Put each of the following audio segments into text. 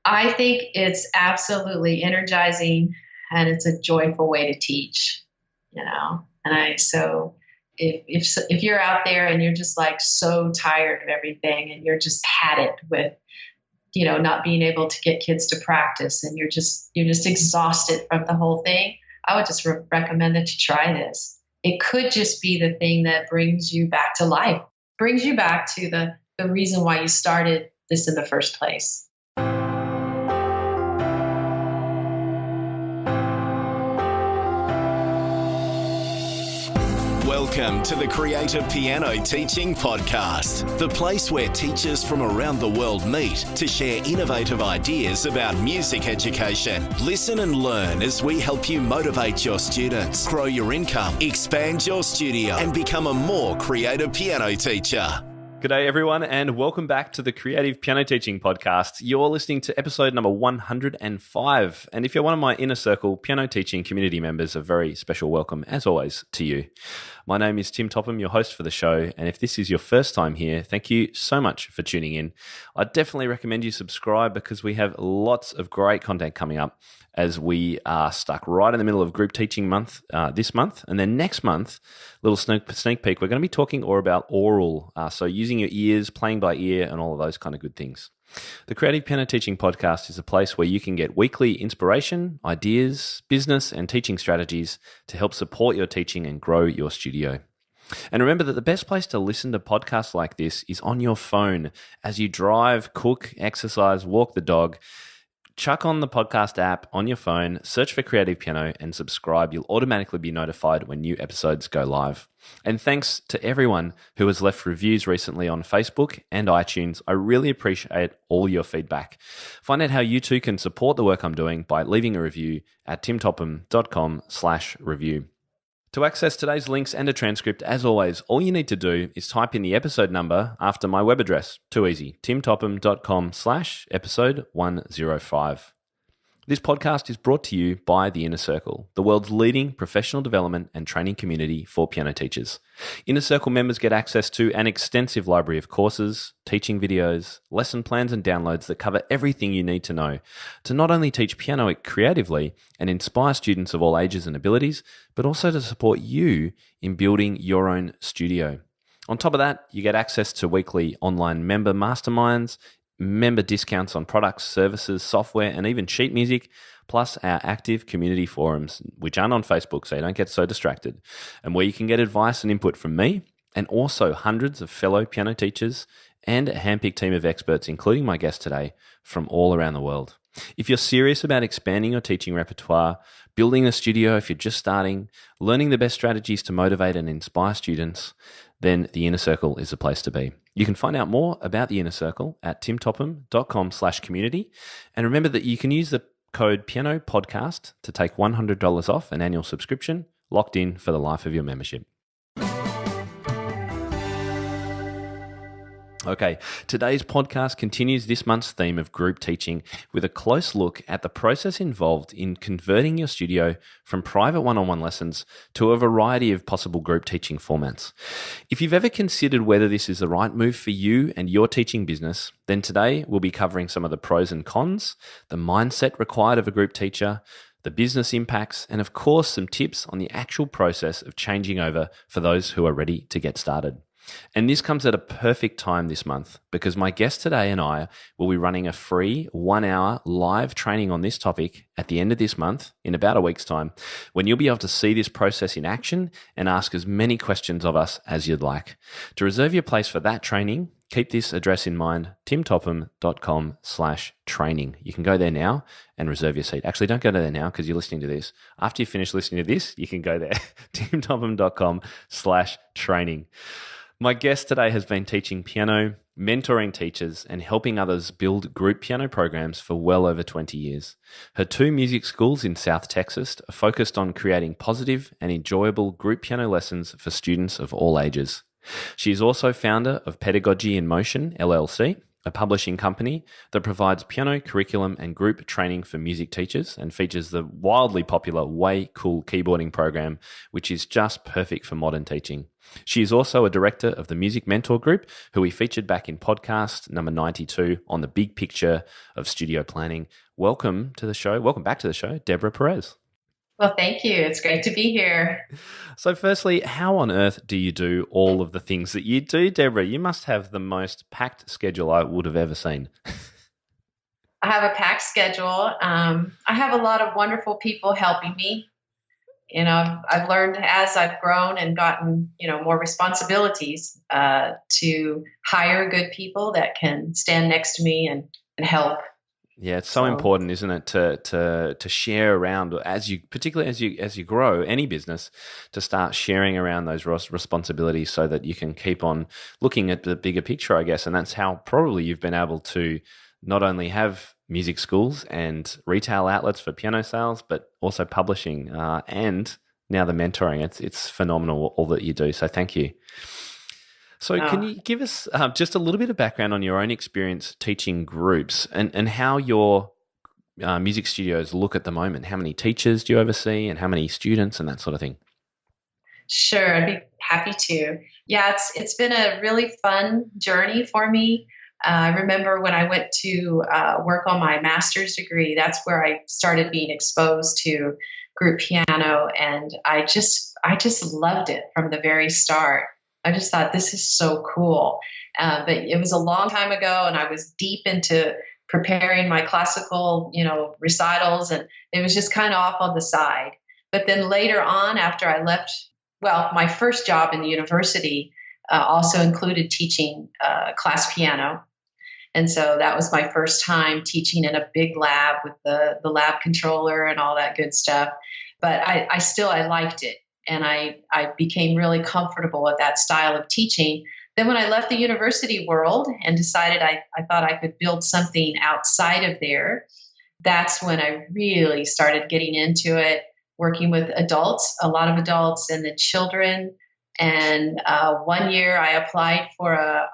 I think it's absolutely energizing and it's a joyful way to teach, so if you're out there and you're just like so tired of everything and you're just had it with, not being able to get kids to practice and you're just exhausted from the whole thing, I would just recommend that you try this. It could just be the thing that brings you back to life, brings you back to the reason why you started this in the first place. Welcome to the Creative Piano Teaching Podcast, the place where teachers from around the world meet to share innovative ideas about music education. Listen and learn as we help you motivate your students, grow your income, expand your studio, and become a more creative piano teacher. G'day everyone, and welcome back to the Creative Piano Teaching Podcast. You're listening to episode number 105, and if you're one of my InnerCircle Piano Teaching community members, a very special welcome, as always, to you. My name is Tim Topham, your host for the show, and if this is your first time here, thank you so much for tuning in. I definitely recommend you subscribe because we have lots of great content coming up as we are stuck right in the middle of group teaching month this month. And then next month, little sneak peek, we're going to be talking all about oral. So using your ears, playing by ear, and all of those kind of good things. The Creative Piano Teaching Podcast is a place where you can get weekly inspiration, ideas, business, and teaching strategies to help support your teaching and grow your studio. And remember that the best place to listen to podcasts like this is on your phone as you drive, cook, exercise, walk the dog. Chuck on the podcast app on your phone, search for Creative Piano and subscribe. You'll automatically be notified when new episodes go live. And thanks to everyone who has left reviews recently on Facebook and iTunes. I really appreciate all your feedback. Find out how you too can support the work I'm doing by leaving a review at timtopham.com/review. To access today's links and a transcript, as always, all you need to do is type in the episode number after my web address. Too easy, timtopham.com/episode 105. This podcast is brought to you by the InnerCircle, the world's leading professional development and training community for piano teachers. InnerCircle members get access to an extensive library of courses, teaching videos, lesson plans and downloads that cover everything you need to know to not only teach piano creatively and inspire students of all ages and abilities, but also to support you in building your own studio. On top of that, you get access to weekly online member masterminds, member discounts on products, services, software, and even sheet music, plus our active community forums, which aren't on Facebook, so you don't get so distracted, and where you can get advice and input from me, and also hundreds of fellow piano teachers and a handpicked team of experts, including my guest today, from all around the world. If you're serious about expanding your teaching repertoire, building a studio if you're just starting, learning the best strategies to motivate and inspire students, then the InnerCircle is the place to be. You can find out more about the InnerCircle at timtopham.com/community. And remember that you can use the code Piano Podcast to take $100 off an annual subscription, locked in for the life of your membership. Okay, today's podcast continues this month's theme of group teaching with a close look at the process involved in converting your studio from private one-on-one lessons to a variety of possible group teaching formats. If you've ever considered whether this is the right move for you and your teaching business, then today we'll be covering some of the pros and cons, the mindset required of a group teacher, the business impacts, and of course some tips on the actual process of changing over for those who are ready to get started. And this comes at a perfect time this month because my guest today and I will be running a free 1-hour live training on this topic at the end of this month in about a week's time, when you'll be able to see this process in action and ask as many questions of us as you'd like. To reserve your place for that training, keep this address in mind, timtopham.com/training. You can go there now and reserve your seat. Actually, don't go there now because you're listening to this. After you finish listening to this, you can go there, timtopham.com/training. My guest today has been teaching piano, mentoring teachers, and helping others build group piano programs for well over 20 years. Her 2 music schools in South Texas are focused on creating positive and enjoyable group piano lessons for students of all ages. She is also founder of Pedagogy in Motion, LLC, a publishing company that provides piano curriculum and group training for music teachers and features the wildly popular Way Cool keyboarding program, which is just perfect for modern teaching. She is also a director of the Music Mentor Group, who we featured back in podcast number 92 on the big picture of studio planning. Welcome to the show. Welcome back to the show, Debra Perez. Well, thank you. It's great to be here. So firstly, how on earth do you do all of the things that you do, Debra? You must have the most packed schedule I would have ever seen. I have a packed schedule. I have a lot of wonderful people helping me. I've learned as I've grown and gotten, more responsibilities to hire good people that can stand next to me and help. Yeah, it's so important, isn't it, to share around particularly as you grow any business, to start sharing around those responsibilities so that you can keep on looking at the bigger picture, I guess. And that's how probably you've been able to not only have music schools and retail outlets for piano sales, but also publishing and now the mentoring. It's phenomenal all that you do. So thank you. So can you give us just a little bit of background on your own experience teaching groups and how your music studios look at the moment? How many teachers do you oversee and how many students and that sort of thing? Sure, I'd be happy to. Yeah, it's been a really fun journey for me. I remember when I went to work on my master's degree, that's where I started being exposed to group piano, and I just loved it from the very start. I just thought, this is so cool. But it was a long time ago, and I was deep into preparing my classical, recitals, and it was just kind of off on the side. But then later on, after I left, my first job in the university also included teaching class piano. And so that was my first time teaching in a big lab with the lab controller and all that good stuff. But I liked it. And I became really comfortable with that style of teaching. Then when I left the university world and decided I thought I could build something outside of there, that's when I really started getting into it, working with adults, a lot of adults, and then children. And 1 year I applied for a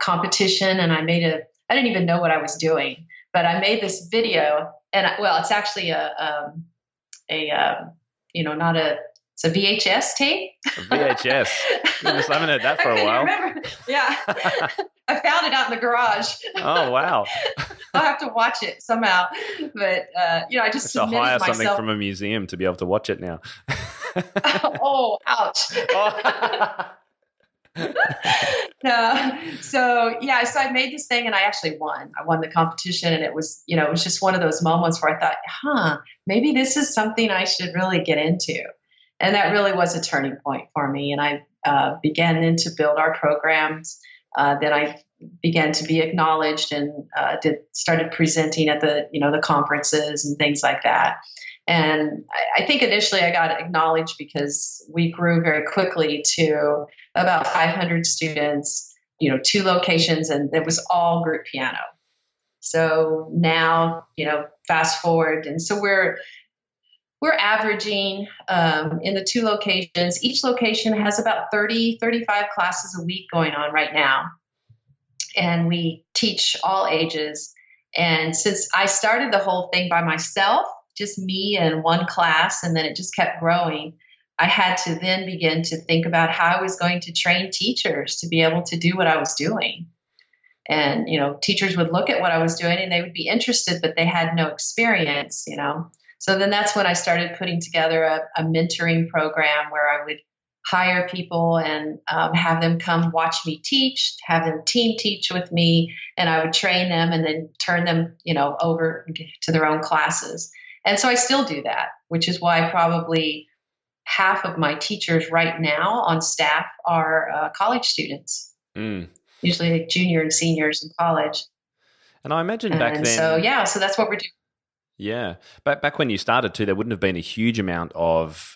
competition, and I didn't even know what I was doing, but I made this video, and it's actually it's a VHS tape. A VHS. Goodness, I haven't heard that for a while. Remember? Yeah. I found it out in the garage. Oh, wow. I'll have to watch it somehow. But, I just submitted hire myself. Something from a museum to be able to watch it now. Oh, ouch. Oh. So I made this thing, and I actually won. I won the competition, and it was just one of those moments where I thought, maybe this is something I should really get into. And that really was a turning point for me. And I began then to build our programs. Then I began to be acknowledged and started presenting at the conferences and things like that. And I think initially I got acknowledged because we grew very quickly to about 500 students, 2 locations, and it was all group piano. So now, fast forward. And so we're averaging in the 2 locations. Each location has about 30, 35 classes a week going on right now. And we teach all ages. And since I started the whole thing by myself, just me and one class, and then it just kept growing, I had to then begin to think about how I was going to train teachers to be able to do what I was doing. And, teachers would look at what I was doing and they would be interested, but they had no experience, So then that's when I started putting together a mentoring program where I would hire people and have them come watch me teach, have them team teach with me, and I would train them and then turn them, over to their own classes. And so I still do that, which is why probably half of my teachers right now on staff are college students, usually junior and seniors in college. And I imagine back then. So that's what we're doing. Yeah. Back when you started too, there wouldn't have been a huge amount of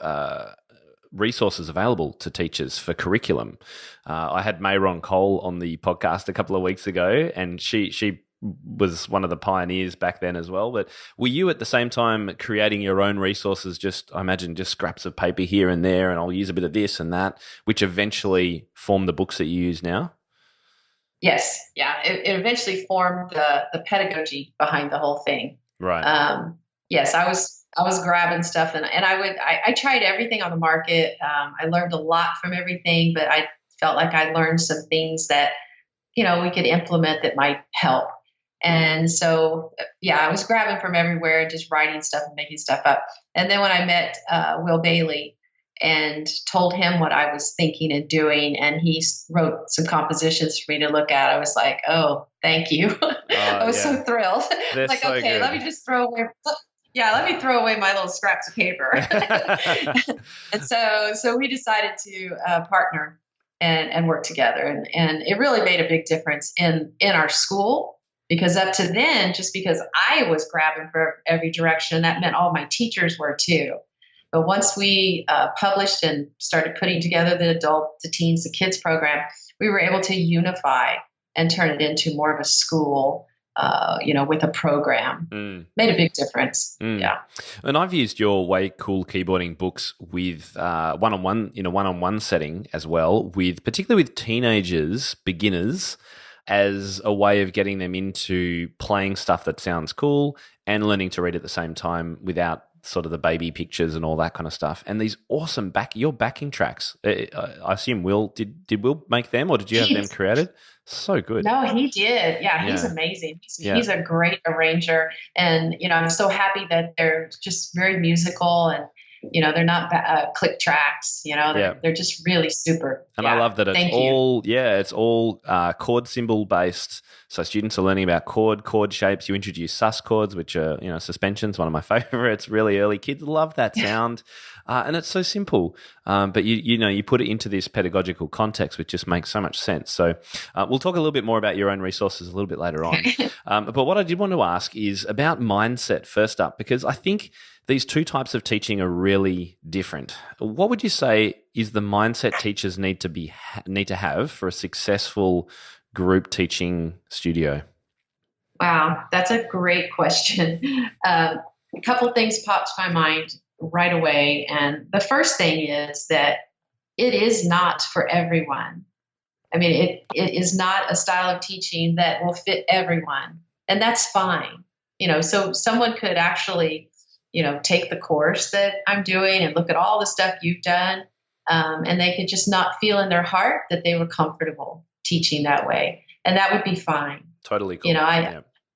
resources available to teachers for curriculum. I had Mayron Cole on the podcast a couple of weeks ago, and she was one of the pioneers back then as well. But were you at the same time creating your own resources, I imagine just scraps of paper here and there, and I'll use a bit of this and that, which eventually formed the books that you use now? Yes. Yeah. It eventually formed the pedagogy behind the whole thing. Right. Yes, I was I was grabbing stuff, and I tried everything on the market. I learned a lot from everything, but I felt like I learned some things that, we could implement that might help. And so, I was grabbing from everywhere, just writing stuff and making stuff up. And then when I met Will Bailey and told him what I was thinking and doing, and he wrote some compositions for me to look at, I was like, oh, thank you. I was so thrilled. Like, so okay, good. Let me just throw away. Yeah, let me throw away my little scraps of paper. And so we decided to partner and work together. And it really made a big difference in our school. Because up to then, just because I was grabbing for every direction, that meant all my teachers were too. But once we published and started putting together the adult, the teens, the kids program, we were able to unify and turn it into more of a school, with a program. Made a big difference. Yeah. And I've used your Way Cool keyboarding books with one-on-one setting as well, particularly with teenagers, beginners, as a way of getting them into playing stuff that sounds cool and learning to read at the same time without sort of the baby pictures and all that kind of stuff. And these awesome your backing tracks. I assume did Will make them, or did you have them created? So good. No, he did. Yeah, he's amazing. He's a great arranger, and I'm so happy that they're just very musical, and they're not click tracks. They're just really super. And I love that it's all chord symbol based. So students are learning about chord shapes. You introduce sus chords, which are suspensions. One of my favorites. Really early. Kids love that sound, and it's so simple. But you put it into this pedagogical context, which just makes so much sense. So we'll talk a little bit more about your own resources a little bit later on. But what I did want to ask is about mindset first up, because I think these two types of teaching are really different. What would you say is the mindset teachers need to have for a successful group teaching studio? Wow, that's a great question. A couple of things popped to my mind right away. And the first thing is that it is not for everyone. I mean, it is not a style of teaching that will fit everyone. And that's fine. So someone could actually take the course that I'm doing and look at all the stuff you've done, and they could just not feel in their heart that they were comfortable teaching that way. And that would be fine. Totally cool.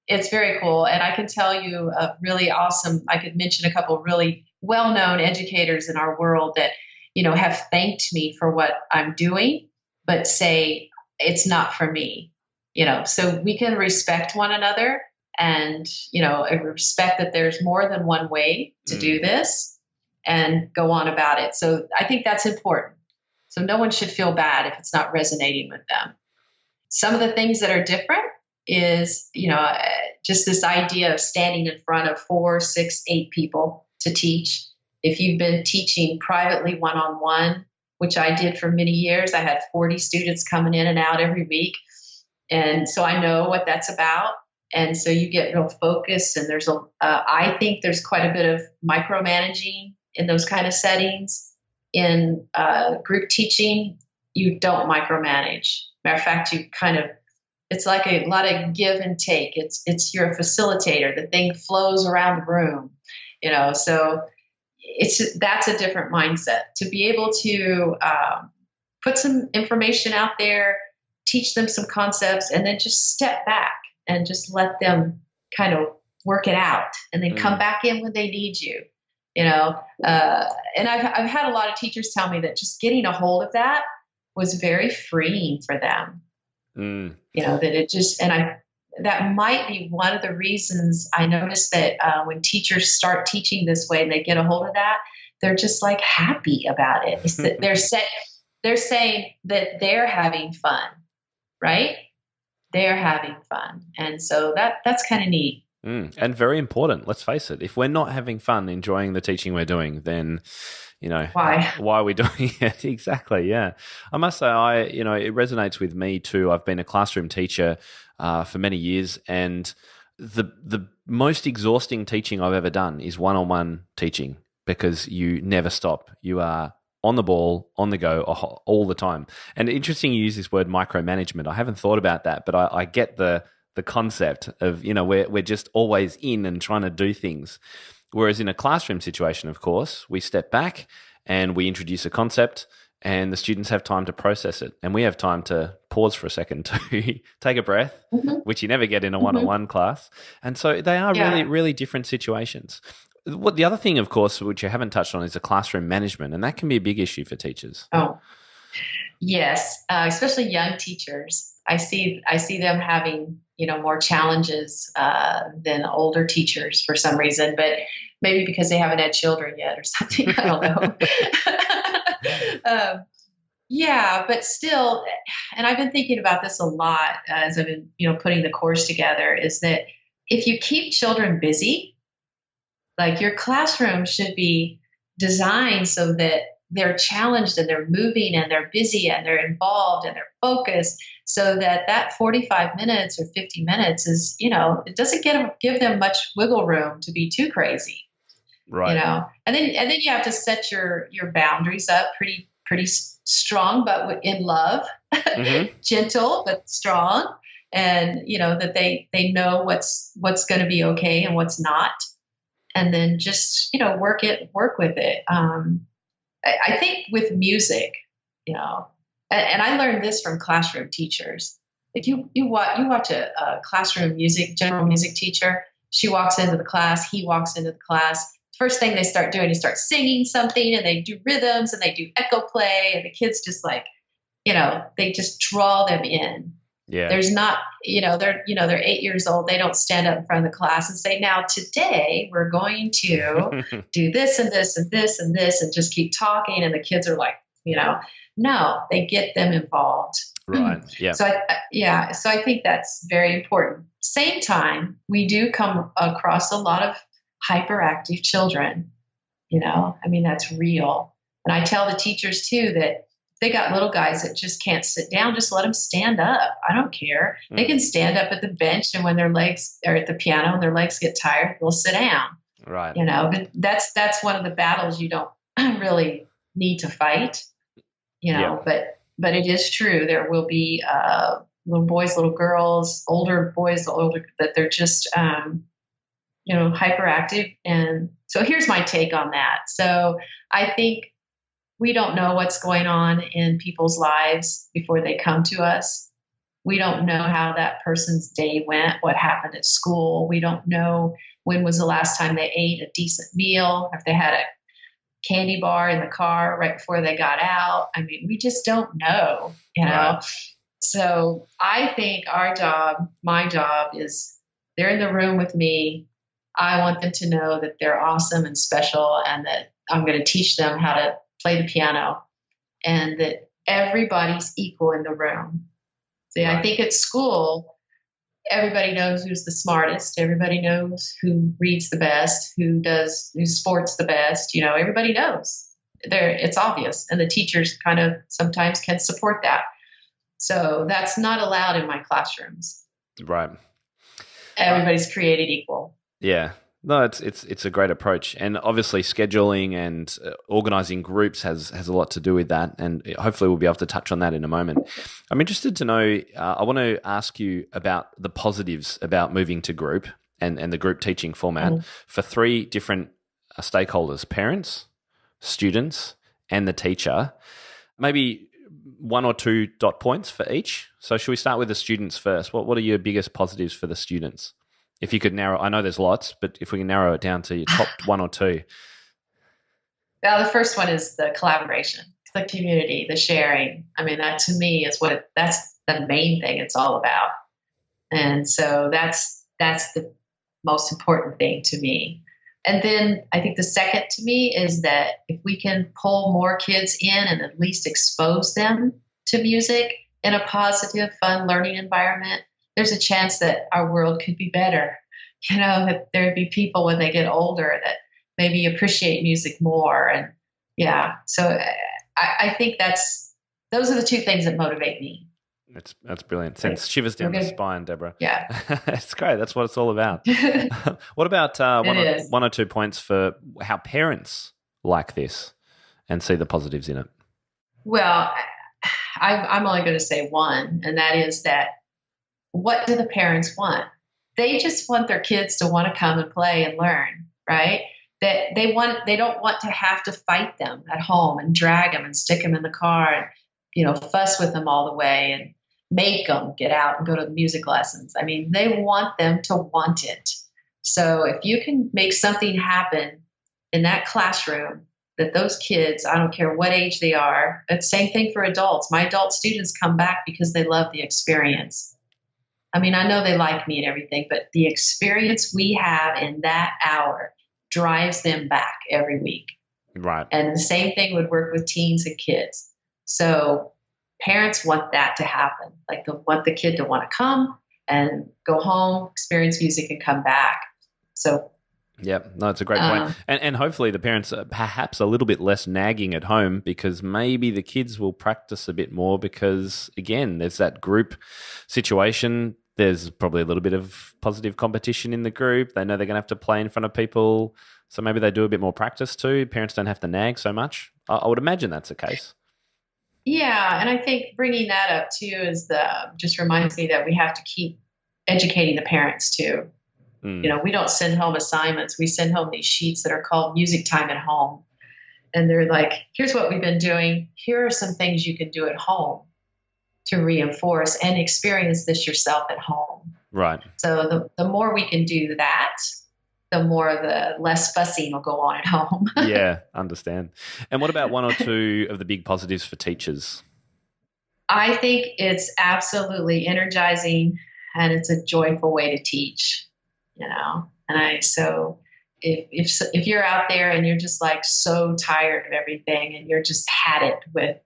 It's very cool. And I can tell you really awesome, I could mention a couple really well-known educators in our world that, have thanked me for what I'm doing, but say it's not for me, so we can respect one another. And, respect that there's more than one way to do this and go on about it. So I think that's important. So no one should feel bad if it's not resonating with them. Some of the things that are different is, just this idea of standing in front of 4, 6, 8 people to teach. If you've been teaching privately one-on-one, which I did for many years, I had 40 students coming in and out every week. And so I know what that's about. And so you get real focused, and I think there's quite a bit of micromanaging in those kind of settings. In group teaching, you don't micromanage. Matter of fact, it's like a lot of give and take. You're a facilitator. The thing flows around the room, so that's a different mindset. To be able to put some information out there, teach them some concepts, and then just step back and just let them kind of work it out, and then come back in when they need you, And I've had a lot of teachers tell me that just getting a hold of that was very freeing for them. That it just, that might be one of the reasons I noticed that when teachers start teaching this way and they get a hold of that, they're just like happy about it. It's that they're saying that they're having fun, right? They're having fun. And so that's kind of neat. And very important. Let's face it. If we're not having fun enjoying the teaching we're doing, then, why are we doing it? Exactly. Yeah. I must say, it resonates with me too. I've been a classroom teacher for many years, and the most exhausting teaching I've ever done is one-on-one teaching, because you never stop. You are on the ball, on the go all the time. And interesting you use this word micromanagement. I haven't thought about that, but I get the concept of, we're just always in and trying to do things. Whereas in a classroom situation, of course, we step back and we introduce a concept and the students have time to process it. And we have time to pause for a second to take a breath, which you never get in a one-on-one class. And so they are really, really different situations. What the other thing, of course, which you haven't touched on is the classroom management, and that can be a big issue for teachers. Oh, yes, especially young teachers. I see them having, more challenges than older teachers for some reason, but maybe because they haven't had children yet or something. I don't know. But still, and I've been thinking about this a lot as I've been, putting the course together, is that if you keep children busy, like your classroom should be designed so that they're challenged and they're moving and they're busy and they're involved and they're focused, so that 45 minutes or 50 minutes is, it doesn't give them much wiggle room to be too crazy. Right. And then you have to set your boundaries up pretty strong, but in love, gentle, but strong. And, that they know what's going to be okay and what's not. And then just, work with it. I think with music, and I learned this from classroom teachers. If you watch a classroom general music teacher, she walks into the class, he walks into the class. First thing they start doing is start singing something, and they do rhythms and they do echo play, and the kids just they just draw them in. Yeah. There's not, they're 8 years old. They don't stand up in front of the class and say, now today we're going to do this and this and this and this, and just keep talking. And the kids are like, no, they get them involved. Right. Yeah. So I think that's very important. Same time, we do come across a lot of hyperactive children. That's real. And I tell the teachers too that they got little guys that just can't sit down, just let them stand up. I don't care. They can stand up at the bench, and when their legs are at the piano and their legs get tired, they'll sit down. Right. But that's one of the battles you don't really need to fight. But it is true. There will be little boys, little girls, older boys, that they're just hyperactive. And so here's my take on that. So I think we don't know what's going on in people's lives before they come to us. We don't know how that person's day went, what happened at school. We don't know when was the last time they ate a decent meal, if they had a candy bar in the car right before they got out. We just don't know, Right. So I think my job is they're in the room with me. I want them to know that they're awesome and special, and that I'm going to teach them how to play the piano, and that everybody's equal in the room. See, right. I think at school, everybody knows who's the smartest. Everybody knows who reads the best, who sports the best. Everybody knows. It's obvious, and the teachers kind of sometimes can support that. So that's not allowed in my classrooms. Right. Everybody's created equal. Yeah. No, it's a great approach, and obviously scheduling and organizing groups has a lot to do with that, and hopefully we'll be able to touch on that in a moment. I'm interested to know. I want to ask you about the positives about moving to group and the group teaching format for three different stakeholders: parents, students, and the teacher. Maybe 1 or 2 dot points for each. So should we start with the students first? What are your biggest positives for the students? If you could narrow, I know there's lots, but if we can narrow it down to your top 1 or 2. Well, the first one is the collaboration, the community, the sharing. That to me is that's the main thing it's all about. And so that's the most important thing to me. And then I think the second to me is that if we can pull more kids in and at least expose them to music in a positive, fun learning environment, there's a chance that our world could be better. That there'd be people when they get older that maybe appreciate music more. And so I think those are the 2 things that motivate me. That's brilliant. Sends shivers down the spine, Debra. Yeah. It's great. That's what it's all about. What about 1 or 2 points for how parents like this and see the positives in it? Well, I'm only going to say one, and that is that what do the parents want? They just want their kids to want to come and play and learn, right? that they don't want to have to fight them at home and drag them and stick them in the car and, fuss with them all the way and make them get out and go to music lessons. I mean, they want them to want it. So if you can make something happen in that classroom that those kids, I don't care what age they are, it's the same thing for adults. My adult students come back because they love the experience. I mean, I know they like me and everything, but the experience we have in that hour drives them back every week. Right. And the same thing would work with teens and kids. So parents want that to happen. Like they want the kid to want to come and go home, experience music, and come back. So yeah, no, it's a great point. And hopefully the parents are perhaps a little bit less nagging at home, because maybe the kids will practice a bit more because, again, there's that group situation. There's probably a little bit of positive competition in the group. They know they're going to have to play in front of people. So maybe they do a bit more practice too. Parents don't have to nag so much. I would imagine that's the case. Yeah, and I think bringing that up too just reminds me that we have to keep educating the parents too. We don't send home assignments. We send home these sheets that are called Music Time at Home. And they're like, here's what we've been doing. Here are some things you can do at home to reinforce and experience this yourself at home. Right. So the more we can do that, the less fussing will go on at home. Yeah, understand. And what about one or two of the big positives for teachers? I think it's absolutely energizing and it's a joyful way to teach. So if you're out there and you're just like so tired of everything and you're just had it with,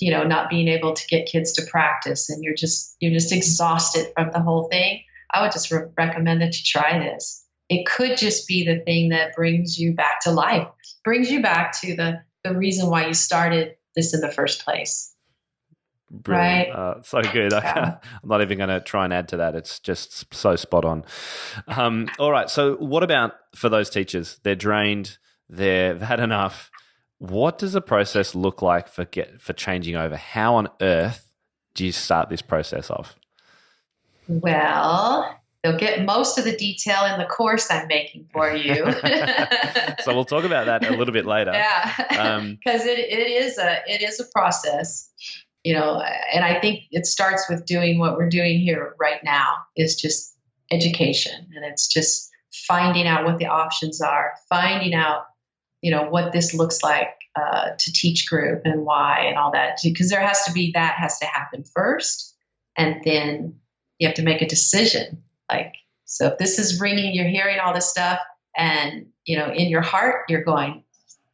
not being able to get kids to practice and you're just exhausted from the whole thing, I would just recommend that you try this. It could just be the thing that brings you back to life, brings you back to the reason why you started this in the first place. Brilliant. Right. So good. Yeah. I'm not even going to try and add to that. It's just so spot on. All right. So what about for those teachers? They're drained. They've had enough. What does the process look like for changing over? How on earth do you start this process off? Well, they'll get most of the detail in the course I'm making for you. So we'll talk about that a little bit later. Yeah, because it is a process. And I think it starts with doing what we're doing here right now is just education. And it's just finding out what the options are, finding out, what this looks like to teach group and why and all that. Because that has to happen first. And then you have to make a decision. So if this is you're hearing all this stuff and, in your heart, you're going,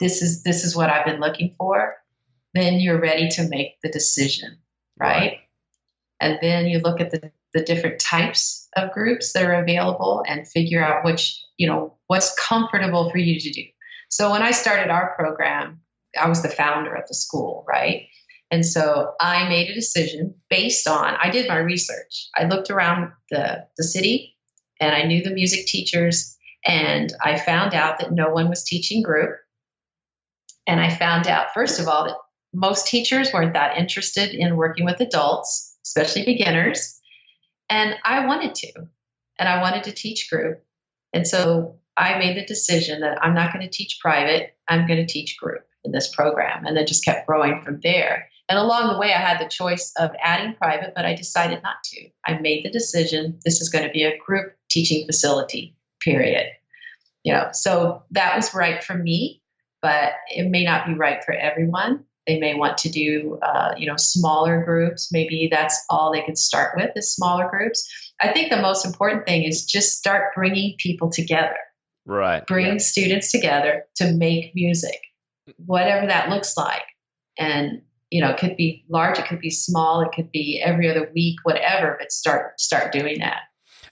this is what I've been looking for. Then you're ready to make the decision, right? And then you look at the different types of groups that are available and figure out what's comfortable for you to do. So when I started our program, I was the founder of the school, right? And so I made a decision based on, I did my research. I looked around the city and I knew the music teachers, and I found out that no one was teaching group. And I found out, first of all, that most teachers weren't that interested in working with adults, especially beginners. And I wanted to, and I wanted to teach group. And so I made the decision that I'm not going to teach private. I'm going to teach group in this program. And then just kept growing from there. And along the way, I had the choice of adding private, but I decided not to. I made the decision, this is going to be a group teaching facility, period. So that was right for me, but it may not be right for everyone. They may want to do, smaller groups. Maybe that's all they could start with is smaller groups. I think the most important thing is just start bringing people together. Right. Bring students together to make music, whatever that looks like. And, it could be large, it could be small, it could be every other week, whatever, but start doing that.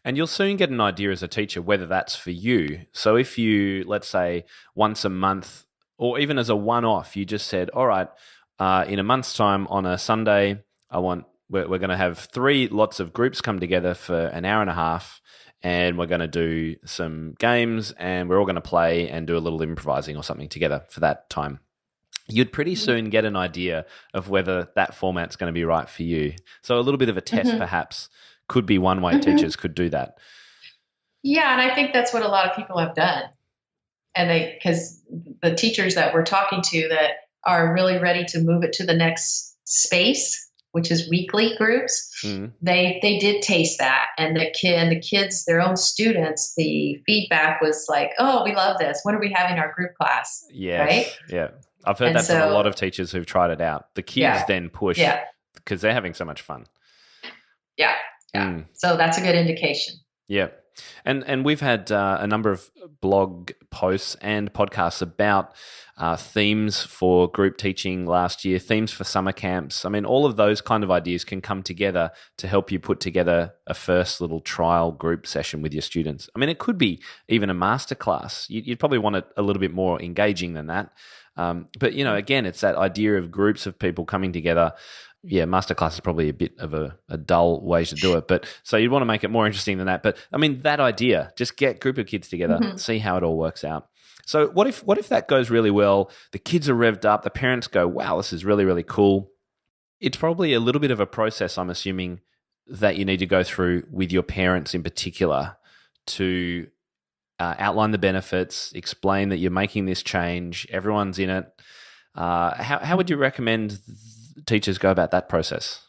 And you'll soon get an idea as a teacher whether that's for you. So if you, let's say, once a month, or even as a one-off, you just said, all right, in a month's time on a Sunday, we're going to have 3 lots of groups come together for an hour and a half, and we're going to do some games, and we're all going to play and do a little improvising or something together for that time. You'd pretty soon get an idea of whether that format's going to be right for you. So a little bit of a test perhaps could be one way teachers could do that. Yeah, and I think that's what a lot of people have done. And because the teachers that we're talking to that are really ready to move it to the next space, which is weekly groups, they did taste that. And the kids, their own students, the feedback was like, oh, we love this. When are we having our group class? Yes. Right? Yeah. I've heard that from a lot of teachers who've tried it out. The kids then push because they're having so much fun. Yeah. So that's a good indication. Yeah. And we've had a number of blog posts and podcasts about themes for group teaching last year, themes for summer camps. I mean, all of those kind of ideas can come together to help you put together a first little trial group session with your students. I mean, it could be even a masterclass. You'd probably want it a little bit more engaging than that. But, again, it's that idea of groups of people coming together. Yeah, masterclass is probably a bit of a dull way to do it. But so you'd want to make it more interesting than that. But I mean, that idea, just get a group of kids together, see how it all works out. So what if that goes really well? The kids are revved up. The parents go, wow, this is really, really cool. It's probably a little bit of a process, I'm assuming, that you need to go through with your parents in particular to outline the benefits, explain that you're making this change, everyone's in it. How would you recommend teachers go about that process?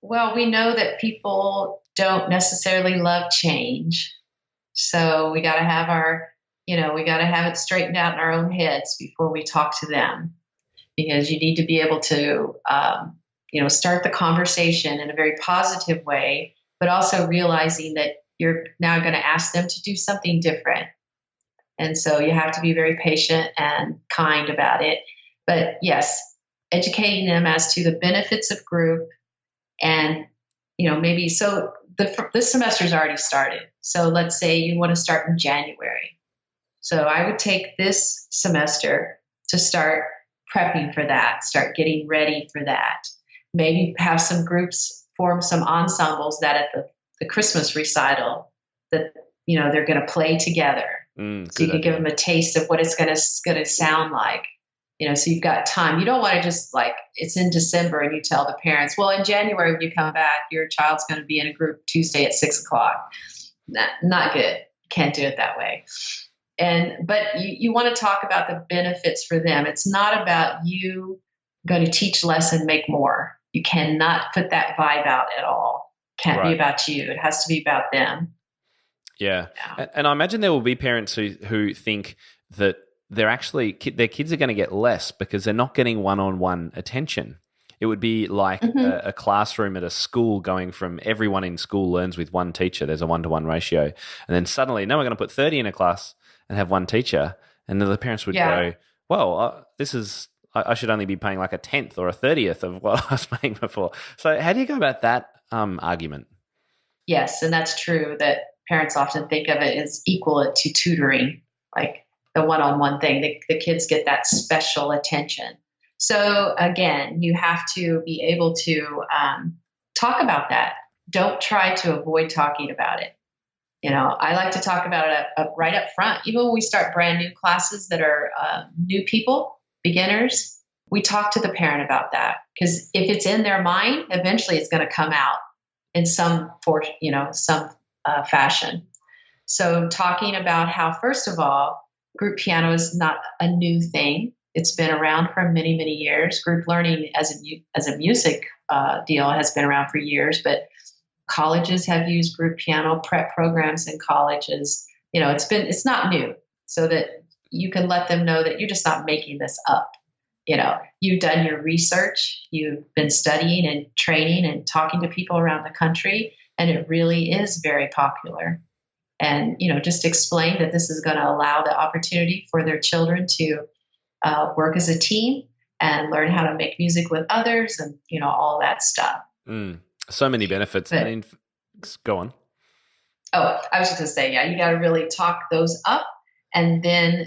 Well, we know that people don't necessarily love change. So we got to have we got to have it straightened out in our own heads before we talk to them, because you need to be able to, start the conversation in a very positive way, but also realizing that you're now going to ask them to do something different. And so you have to be very patient and kind about it. But yes, educating them as to the benefits of group, and maybe this semester's already started. So let's say you want to start in January. So I would take this semester to start prepping for that, start getting ready for that. Maybe have some groups form some ensembles that at the Christmas recital that they're going to play together. So you can give them a taste of what it's going to sound like. So you've got time. You don't want to just it's in December and you tell the parents, well, in January when you come back, your child's going to be in a group Tuesday at 6:00. Not good. Can't do it that way. But you want to talk about the benefits for them. It's not about you going to teach less and make more. You cannot put that vibe out at all. Can't be about you. It has to be about them. Yeah. And I imagine there will be parents who think that their kids are going to get less because they're not getting one-on-one attention. It would be like a classroom at a school going from everyone in school learns with one teacher. There's a 1-to-1 ratio. And then suddenly, no, we're going to put 30 in a class and have one teacher. And then the parents would go, well, I should only be paying like a 10th or a 30th of what I was paying before. So how do you go about that argument? Yes, and that's true that parents often think of it as equal to tutoring, like the one-on-one thing. The kids get that special attention. So again, you have to be able to talk about that. Don't try to avoid talking about it. I like to talk about it right up front. Even when we start brand new classes that are new people, beginners, we talk to the parent about that, because if it's in their mind, eventually it's going to come out in some fashion. So talking about how, first of all, group piano is not a new thing. It's been around for many, many years. Group learning as a music deal has been around for years, but colleges have used group piano, prep programs in colleges. It's not new, so that you can let them know that you're just not making this up. You've done your research, you've been studying and training and talking to people around the country, and it really is very popular. And, just explain that this is going to allow the opportunity for their children to work as a team and learn how to make music with others and, all that stuff. So many benefits. Go on. Oh, I was just going to say, you got to really talk those up. And then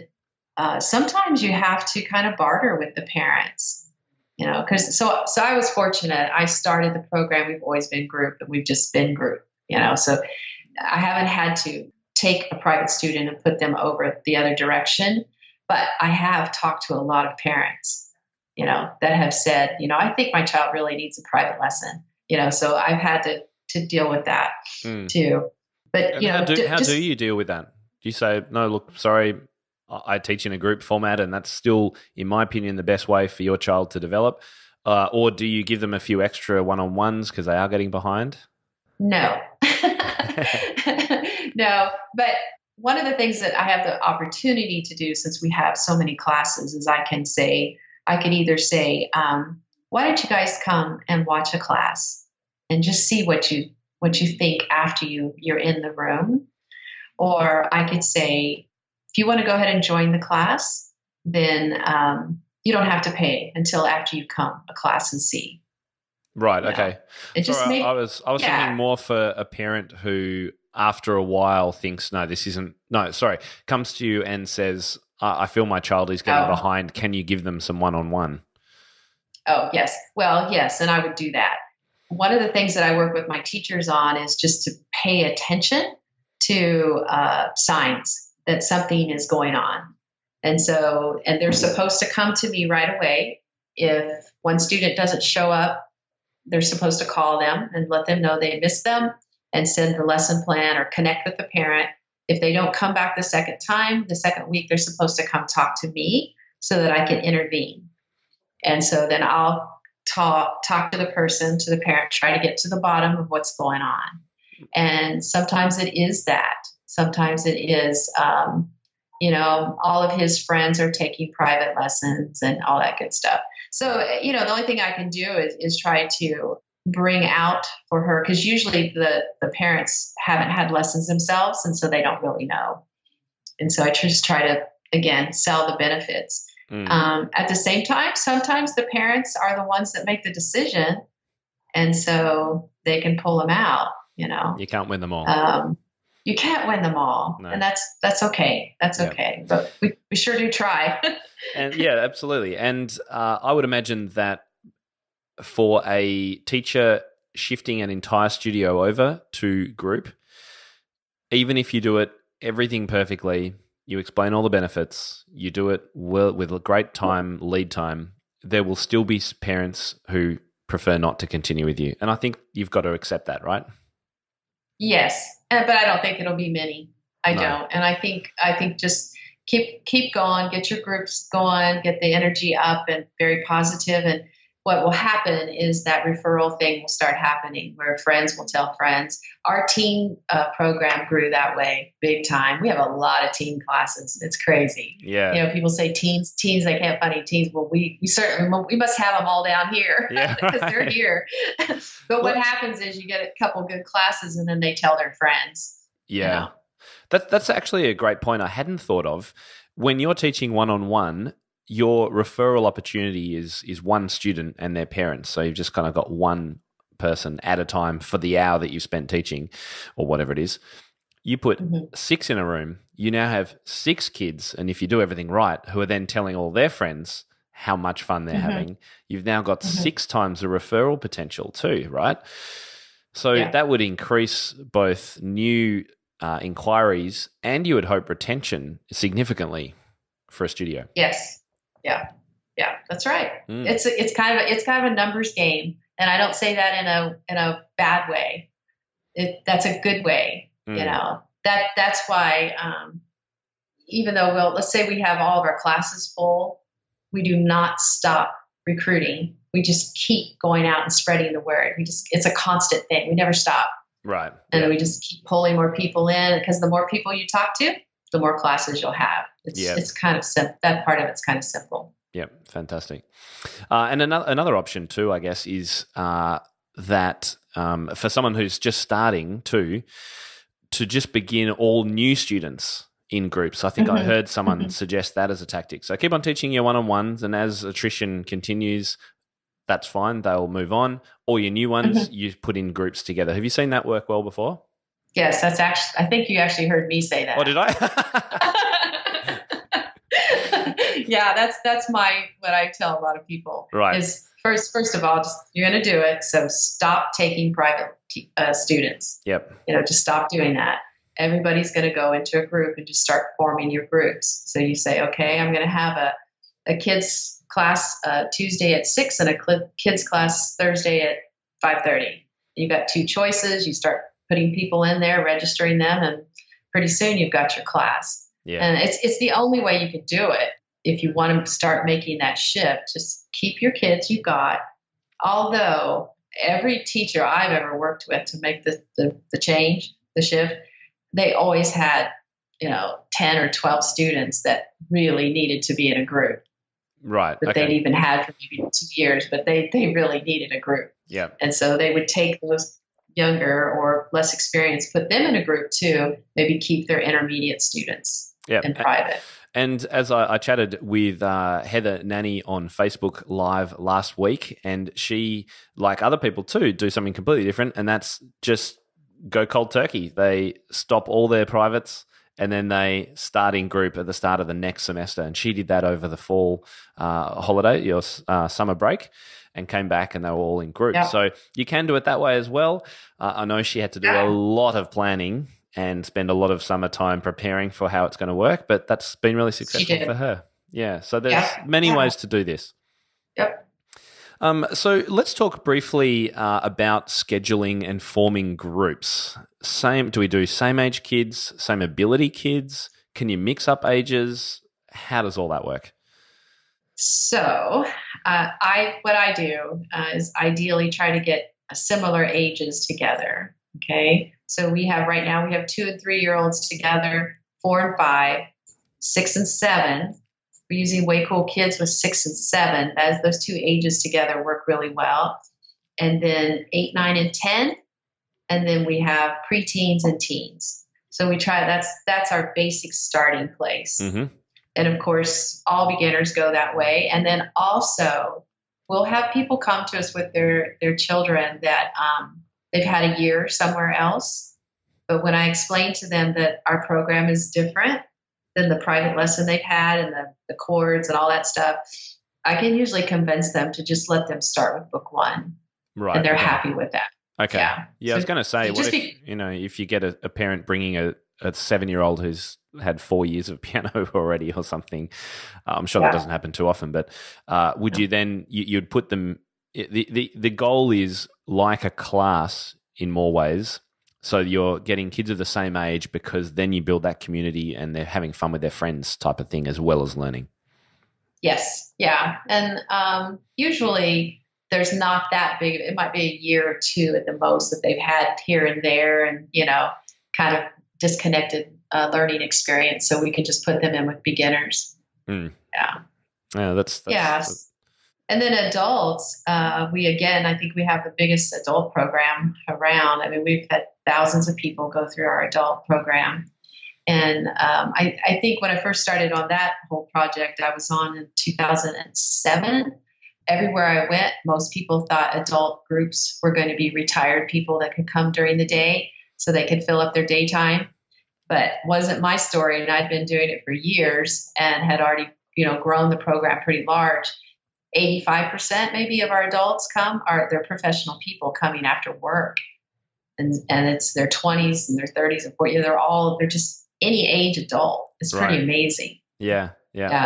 sometimes you have to kind of barter with the parents, because so I was fortunate. I started the program. We've always been group, and we've just been group, so I haven't had to take a private student and put them over the other direction. But I have talked to a lot of parents, that have said, I think my child really needs a private lesson, so I've had to deal with that too. But, how do you deal with that? Do you say, no, look, sorry, I teach in a group format, and that's still, in my opinion, the best way for your child to develop? Or do you give them a few extra one-on-ones because they are getting behind? No. No, but one of the things that I have the opportunity to do, since we have so many classes, is I could either say, why don't you guys come and watch a class and just see what you think after you're in the room? Or I could say, if you want to go ahead and join the class, then you don't have to pay until after you come a class and see. Right. Okay. It just I was thinking more for a parent who, after a while, thinks, comes to you and says, I feel my child is getting behind. Can you give them some one-on-one? Oh, yes. Well, yes, and I would do that. One of the things that I work with my teachers on is just to pay attention to signs that something is going on. And they're supposed to come to me right away. If one student doesn't show up, they're supposed to call them and let them know they missed them and send the lesson plan or connect with the parent. If they don't come back the second week, they're supposed to come talk to me so that I can intervene. And so then I'll talk to the parent, try to get to the bottom of what's going on. And sometimes it is that. Sometimes it is, all of his friends are taking private lessons and all that good stuff. So, the only thing I can do is try to bring out for her, because usually the parents haven't had lessons themselves, and so they don't really know. And so I just try to, again, sell the benefits. At the same time, sometimes the parents are the ones that make the decision, and so they can pull them out. You can't win them all. You can't win them all, no. And that's okay. That's okay, but we sure do try. And yeah, absolutely. And I would imagine that for a teacher shifting an entire studio over to group, even if you do it everything perfectly, you explain all the benefits, you do it well with a great lead time, there will still be parents who prefer not to continue with you. And I think you've got to accept that, right? Yes, but I don't think it'll be many. I don't. And I think just keep going, get your groups going, get the energy up and very positive. And what will happen is that referral thing will start happening where friends will tell friends. Our teen program grew that way big time. We have a lot of teen classes. It's crazy. Yeah. People say teens, they can't find any teens. Well, we must have them all down here because they're here. But what happens is you get a couple good classes and then they tell their friends. Yeah. That's actually a great point I hadn't thought of. When you're teaching one-on-one, your referral opportunity is one student and their parents. So you've just kind of got one person at a time for the hour that you spent teaching or whatever it is. You put 6 in a room, you now have 6 kids, and if you do everything right, who are then telling all their friends how much fun they're having, you've now got 6 times the referral potential too, right? So that would increase both new inquiries and you would hope retention significantly for a studio. Yes. Yeah, that's right. It's kind of a numbers game, and I don't say that in a bad way. That's a good way. That's why even though let's say we have all of our classes full, we do not stop recruiting. We just keep going out and spreading the word. It's a constant thing. We never stop. Right. And we just keep pulling more people in, because the more people you talk to, the more classes you'll have. It's kind of simple. That part of it's kind of simple. Yep, fantastic. And another option too, I guess, is that for someone who's just starting to just begin all new students in groups. I think I heard someone suggest that as a tactic. So keep on teaching your one-on-ones, and as attrition continues, that's fine. They'll move on. All your new ones, you put in groups together. Have you seen that work well before? Yes, that's actually. I think you actually heard me say that. Oh, did I? Yeah, that's what I tell a lot of people. Right. Is first of all, you're going to do it. So stop taking private students. Yep. Just stop doing that. Everybody's going to go into a group and just start forming your groups. So you say, okay, I'm going to have a kids class Tuesday at 6 and a kids class Thursday at 5:30. You got 2 choices. You start putting people in there, registering them, and pretty soon you've got your class. Yeah. And it's the only way you can do it. If you want to start making that shift, just keep your kids you got. Although every teacher I've ever worked with to make the change, the shift, they always had, 10 or 12 students that really needed to be in a group. Right. That Okay. they'd even had for maybe 2 years, but they really needed a group. Yeah. And so they would take those younger or less experienced, put them in a group too, maybe keep their intermediate students in private. And as I chatted with Heather Nanny on Facebook Live last week, and she, like other people too, do something completely different, and that's just go cold turkey. They stop all their privates and then they start in group at the start of the next semester. And she did that over the fall holiday, your summer break, and came back and they were all in groups. Yeah. So you can do it that way as well. I know she had to do a lot of planning and spend a lot of summertime preparing for how it's going to work, but that's been really successful for her. Yeah. So there's many ways to do this. Yep. So let's talk briefly about scheduling and forming groups. Do we do same age kids, same ability kids? Can you mix up ages? How does all that work? So what I do is ideally try to get similar ages together. Okay. So right now we have 2 and 3 year olds together, 4 and 5, 6 and 7. We're using Way Cool Kids with 6 and 7, as those 2 ages together work really well. And then 8, 9, and 10. And then we have preteens and teens. So we try, that's our basic starting place. Mm-hmm. And of course, all beginners go that way. And then also we'll have people come to us with their children that they've had a year somewhere else. But when I explain to them that our program is different than the private lesson they've had and the chords and all that stuff, I can usually convince them to just let them start with book 1. Right. And they're happy with that. Okay. Yeah, So I was going to say, what if, if you get a parent bringing a 7-year-old who's had 4 years of piano already or something, I'm sure that doesn't happen too often, but would you then, you'd put them, the goal is like a class in more ways. So you're getting kids of the same age because then you build that community and they're having fun with their friends type of thing as well as learning. Yes. Yeah. And usually there's not that big. It might be a year or 2 at the most that they've had here and there and, kind of disconnected learning experience. So we can just put them in with beginners. Mm. Yeah. Yeah. That's And then adults, I think we have the biggest adult program around. I mean, we've had thousands of people go through our adult program. And I think when I first started on that whole project, I was on in 2007. Everywhere I went, most people thought adult groups were going to be retired people that could come during the day so they could fill up their daytime. But wasn't my story. And I'd been doing it for years and had already, grown the program pretty large. 85% maybe of our adults they're professional people coming after work. And it's their 20s and their 30s and 40s. They're just any age adult. It's pretty amazing. Yeah.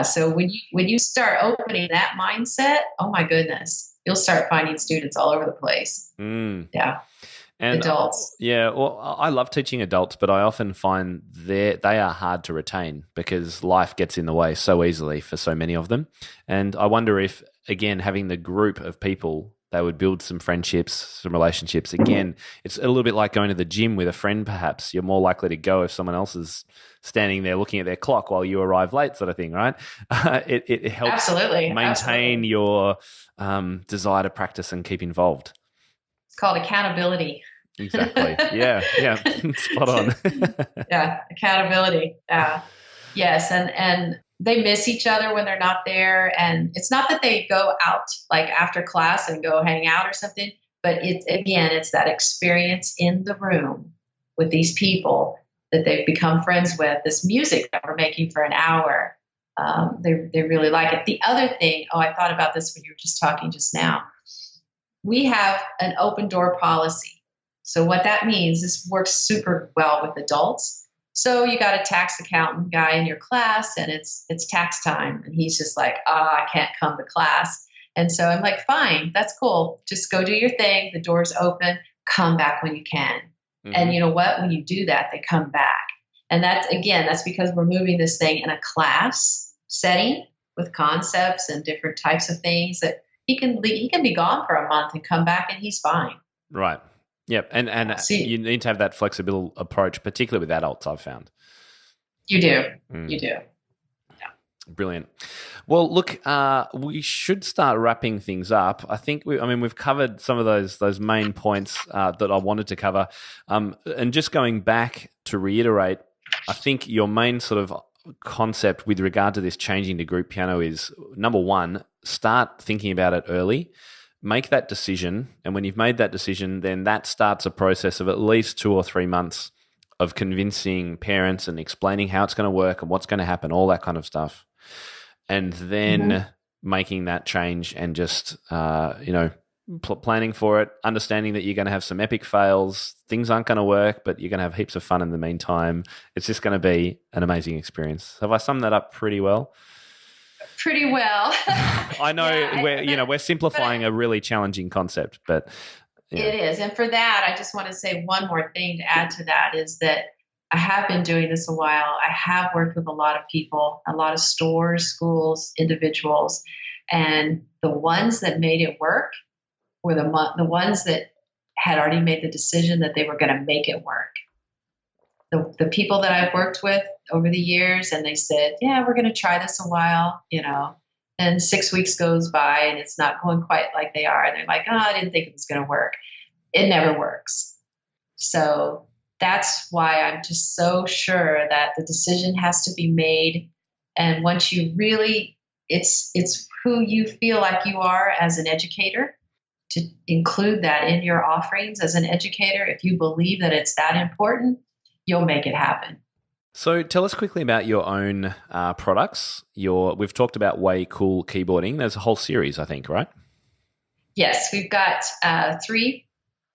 So when you start opening that mindset, oh my goodness, you'll start finding students all over the place. Mm. Yeah. And adults. Well, I love teaching adults, but I often find they are hard to retain because life gets in the way so easily for so many of them. And I wonder if, again, having the group of people, they would build some friendships, some relationships. Again, it's a little bit like going to the gym with a friend, perhaps. You're more likely to go if someone else is standing there looking at their clock while you arrive late, sort of thing, right? It helps maintain your desire to practice and keep involved. It's called accountability. Exactly. Yeah. Spot on. Yeah, accountability. Yes, and they miss each other when they're not there. And it's not that they go out like after class and go hang out or something, but it's that experience in the room with these people that they've become friends with, this music that we're making for an hour. They really like it. The other thing, I thought about this when you were just talking just now. We have an open door policy. So what that means, this works super well with adults. So you got a tax accountant guy in your class and it's tax time. And he's just like, I can't come to class. And so I'm like, fine, that's cool. Just go do your thing. The door's open. Come back when you can. Mm-hmm. And you know what? When you do that, they come back. And that's because we're moving this thing in a class setting with concepts and different types of things that he can be gone for a month and come back and he's fine. Right. Yep. And you need to have that flexible approach, particularly with adults, I've found. You do. You do. Brilliant. Well, look, we should start wrapping things up. I think we've covered some of those main points that I wanted to cover. And just going back to reiterate, I think your main sort of concept with regard to this changing to group piano is, number one, start thinking about it early. Make that decision. And when you've made that decision, then that starts a process of at least 2 or 3 months of convincing parents and explaining how it's going to work and what's going to happen, all that kind of stuff. And then making that change and just, planning for it, understanding that you're going to have some epic fails. Things aren't going to work, but you're going to have heaps of fun in the meantime. It's just going to be an amazing experience. Have I summed that up pretty well? Pretty well. I know we're simplifying a really challenging concept, but it is. And for that, I just want to say one more thing to add to that is that I have been doing this a while. I have worked with a lot of people, a lot of stores, schools, individuals, and the ones that made it work were the ones that had already made the decision that they were going to make it work. The people that I've worked with over the years, and they said, yeah, we're going to try this a while, and 6 weeks goes by and it's not going quite like they are. And they're like, oh, I didn't think it was going to work. It never works. So that's why I'm just so sure that the decision has to be made. And once you really, it's who you feel like you are as an educator, to include that in your offerings as an educator. If you believe that it's that important, you'll make it happen. So tell us quickly about your own products. We've talked about Way Cool keyboarding. There's a whole series, I think, right? Yes, we've got 3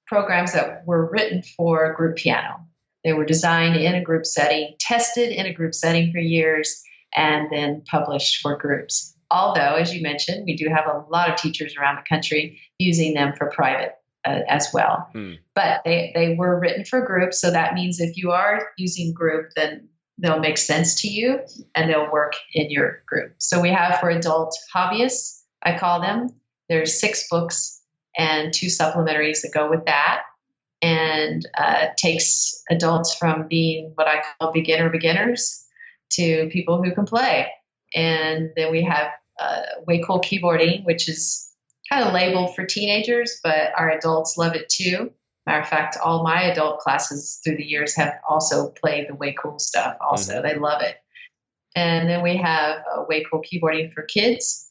programs that were written for group piano. They were designed in a group setting, tested in a group setting for years, and then published for groups. Although, as you mentioned, we do have a lot of teachers around the country using them for private as well. But they were written for groups, so that means if you are using group, then they'll make sense to you and they'll work in your group. So we have for adult hobbyists, I call them. There's 6 books and 2 supplementaries that go with that, and takes adults from being what I call beginners to people who can play. And then we have Way Cool keyboarding, which is kind of labeled for teenagers, but our adults love it too. Matter of fact, all my adult classes through the years have also played the Way Cool stuff also. They love it. And then we have Way Cool keyboarding for kids,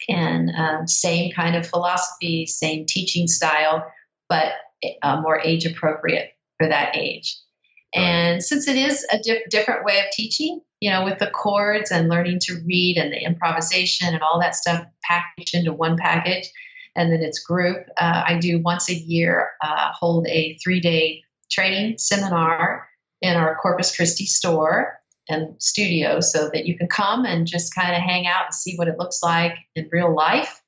and same kind of philosophy, same teaching style, but more age appropriate for that age. And since it is a different way of teaching, with the chords and learning to read and the improvisation and all that stuff packaged into one package, and then it's group, I do once a year hold a 3-day training seminar in our Corpus Christi store and studio, so that you can come and just kind of hang out and see what it looks like in real life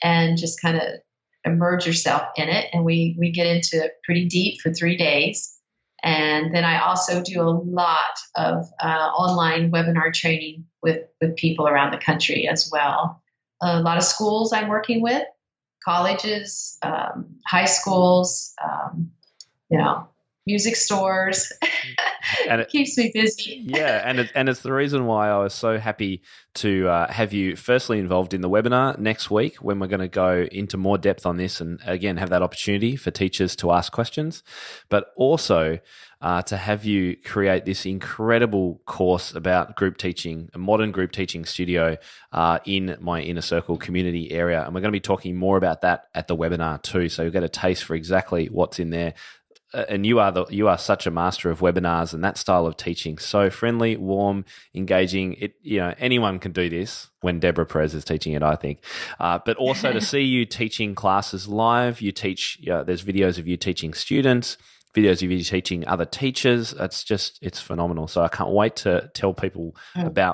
and just kind of immerse yourself in it. And we get into it pretty deep for 3 days. And then I also do a lot of online webinar training with people around the country as well. A lot of schools I'm working with, colleges, high schools, music stores. And it keeps me busy. Yeah, and it's the reason why I was so happy to have you firstly involved in the webinar next week, when we're going to go into more depth on this and again have that opportunity for teachers to ask questions, but also to have you create this incredible course about group teaching, a modern group teaching studio in my InnerCircle community area. And we're going to be talking more about that at the webinar too, so you'll get a taste for exactly what's in there. And you are such a master of webinars and that style of teaching. So friendly, warm, engaging. Anyone can do this when Debra Perez is teaching it, I think. But also to see you teaching classes live. You teach. There's videos of you teaching students. videos of you teaching other teachers. It's phenomenal. So I can't wait to tell people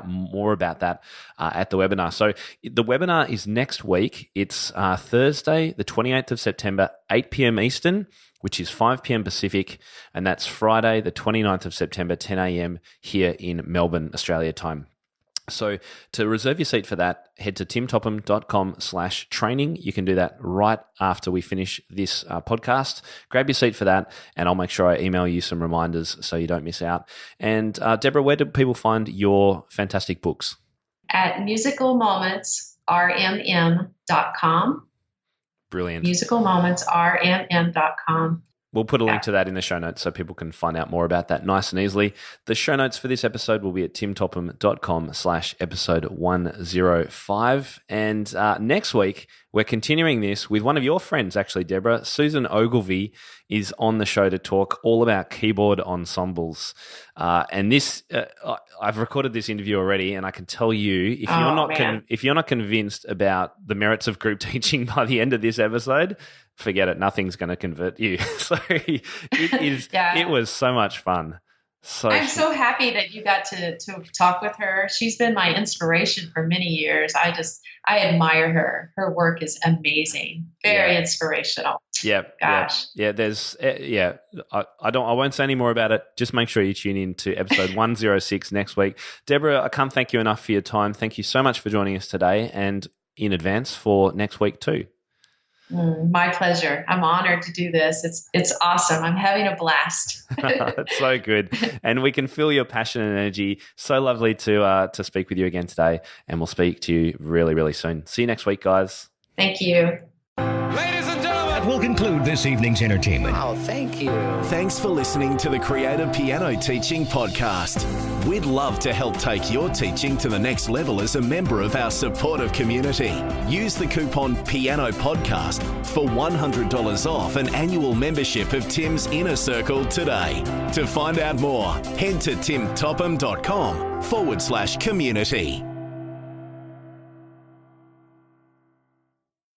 more about that at the webinar. So the webinar is next week. It's Thursday, the 28th of September, 8 p.m. Eastern, which is 5 p.m. Pacific, and that's Friday, the 29th of September, 10 a.m. here in Melbourne, Australia time. So to reserve your seat for that, head to timtopham.com/training. You can do that right after we finish this podcast. Grab your seat for that, and I'll make sure I email you some reminders so you don't miss out. And Debra, where do people find your fantastic books? At musicalmomentsrmm.com. Brilliant. musicalmomentsrmm.com. We'll put a link to that in the show notes so people can find out more about that nice and easily. The show notes for this episode will be at timtopham.com/episode 105. And next week, we're continuing this with one of your friends, actually, Debra. Susan Ogilvie is on the show to talk all about keyboard ensembles. And this, I've recorded this interview already, and I can tell you, if you're not convinced about the merits of group teaching by the end of this episode, forget it. Nothing's going to convert you. So it was so much fun. I'm so happy that you got to talk with her. She's been my inspiration for many years. I admire her. Her work is amazing. Very inspirational. Yeah. Gosh. Yeah. There's, I won't say any more about it. Just make sure you tune in to episode 106 next week. Debra, I can't thank you enough for your time. Thank you so much for joining us today, and in advance for next week too. My pleasure. I'm honored to do this. It's awesome. I'm having a blast. It's so good. And we can feel your passion and energy. So lovely to speak with you again today. And we'll speak to you really, really soon. See you next week, guys. Thank you. Ladies and gentlemen, that will conclude this evening's entertainment. Oh, thank you. Thanks for listening to the Creative Piano Teaching Podcast. We'd love to help take your teaching to the next level as a member of our supportive community. Use the coupon Piano Podcast for $100 off an annual membership of Tim's InnerCircle today. To find out more, head to timtopham.com/community.